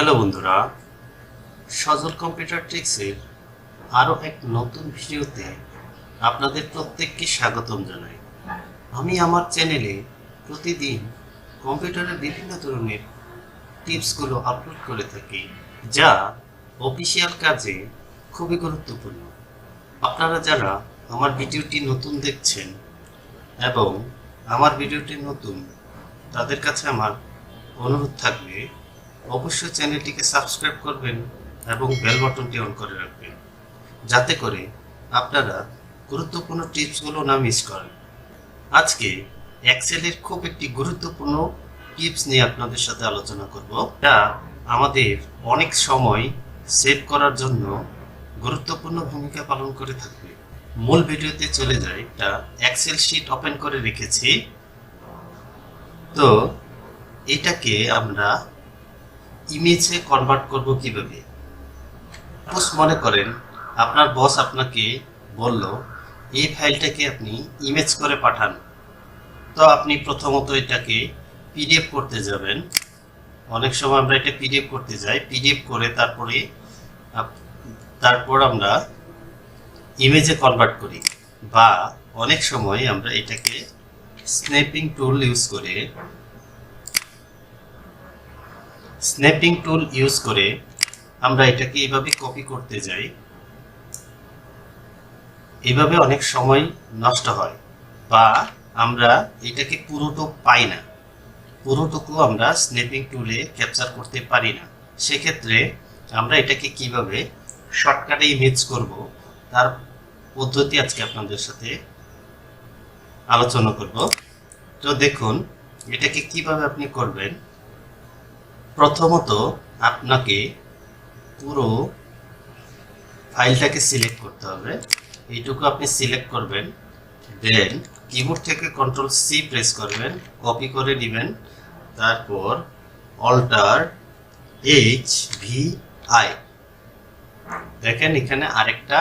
Hello বন্ধুরা, সজল computer ট্রিক্সের আরও এক নতুন ভিডিওতে আপনাদের প্রত্যেককে স্বাগতম জানাই। আমি আমার চ্যানেলে প্রতিদিন কম্পিউটারের বিভিন্ন ধরনের টিপসগুলো আপলোড করে থাকি, যা অফিসিয়াল কাজে খুবই গুরুত্বপূর্ণ। আপনারা যারা আমার ভিডিওটি নতুন দেখছেন এবং আমার ভিডিওটি নতুন, তাদের কাছে আমার অনুরোধ থাকবে অবশ্যই চ্যানেলটিকে সাবস্ক্রাইব করবেন এবং বেল বাটনটি অন করে রাখবেন, যাতে করে আপনারা গুরুত্বপূর্ণ টিপসগুলো না মিস করেন। আজকে এক্সেলের খুব একটি গুরুত্বপূর্ণ টিপস নিয়ে আপনাদের সাথে আলোচনা করব, যা আমাদের অনেক সময় সেভ করার জন্য গুরুত্বপূর্ণ ভূমিকা পালন করে থাকবে। মূল ভিডিওতে চলে যাই। একটা এক্সেল শিট ওপেন করে রেখেছি। তো এটাকে আমরা ইমেজে কনভার্ট করব কিভাবে? সাপোজ মনে করেন আপনার বস আপনাকে বলল এই ফাইলটাকে আপনি ইমেজ করে পাঠান। তো আপনি প্রথমত এটাকে পিডিএফ করতে যাবেন। অনেক সময় আমরা এটা পিডিএফ করতে যাই, পিডিএফ করে তারপর আমরা ইমেজে কনভার্ট করি, বা অনেক সময় আমরা এটাকে স্ন্যাপিং টুল ইউজ করে আমরা এটাকে এইভাবে কপি করতে যাই। এইভাবে অনেক সময় নষ্ট হয়, বা আমরা এটাকে পাই না, পুরোটুকু আমরা স্ন্যাপিং টুলে ক্যাপচার করতে পারি না। সেক্ষেত্রে আমরা এটাকে কিভাবে শর্টকাটে ইমেজ করব তার পদ্ধতি আজকে আপনাদের সাথে আলোচনা করব। তো দেখুন এটাকে কিভাবে আপনি করবেন। প্রথমত আপনাকে পুরো ফাইলটাকে সিলেক্ট করতে হবে। এইটুকু আপনি সিলেক্ট করবেন, দেন কিবোর্ড থেকে কন্ট্রোল সি প্রেস করবেন, কপি করে নেবেন, তারপর অল্টার এইচ ভি আই। দেখেন এখানে আরেকটা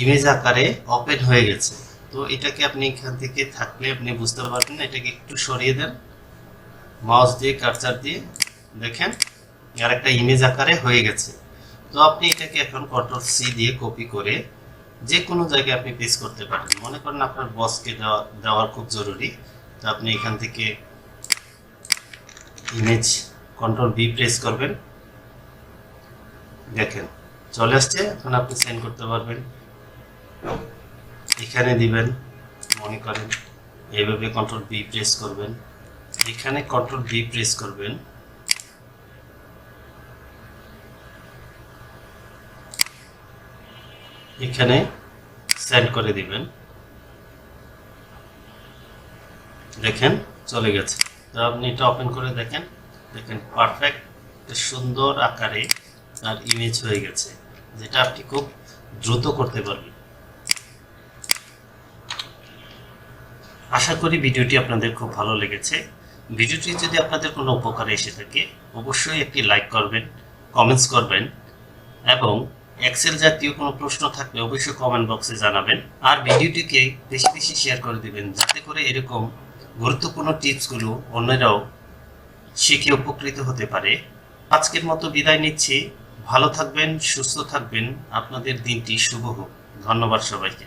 ইমেজ আকারে ওপেন হয়ে গেছে। তো এটাকে আপনি এখান থেকে থাকলে আপনি বুঝতে পারবেন না, এটাকে একটু সরিয়ে দেন মাউস দিয়ে, কার্সার দিয়ে। দেখেন আরেকটা ইমেজ আকারে হয়ে গেছে। তো আপনি এটাকে এখন কন্ট্রোল সি দিয়ে কপি করে যে কোনো জায়গায় আপনি পেস্ট করতে পারেন। মনে করেন আপনার বসকে দেওয়ার খুব জরুরি, তো আপনি এখান থেকে ইমেজ কন্ট্রোল বি প্রেস করবেন, দেখেন চলে আসছে। এখন আপনি সেন্ড করতে পারবেন। এখানে দিবেন, মনে করেন এইভাবে কন্ট্রোল বি প্রেস করবেন, এখানে কন্ট্রোল বি প্রেস করবেন, এখানে সেন্ড করে দিবেন। দেখেন চলে গেছে। তো আপনি এটা ওপেন করে দেখেন, পারফেক্ট সুন্দর আকারে তার ইমেজ হয়ে গেছে, যেটা আপনি খুব দ্রুত করতে পারবেন। আশা করি ভিডিওটি আপনাদের খুব ভালো লেগেছে। ভিডিওটি যদি আপনাদের কোনো উপকারে এসে থাকে অবশ্যই একটি লাইক করবেন, কমেন্টস করবেন, এবং এক্সেল জাতীয় কোনো প্রশ্ন থাকলে অবশ্যই কমেন্ট বক্সে জানাবেন। আর ভিডিওটিকে বেশি বেশি শেয়ার করে দিবেন, যাতে করে এরকম গুরুত্বপূর্ণ টিপসগুলো অন্যরাও শিখে উপকৃত হতে পারে। আজকের মতো বিদায় নিচ্ছি। ভালো থাকবেন, সুস্থ থাকবেন, আপনাদের দিনটি শুভ হোক। ধন্যবাদ সবাইকে।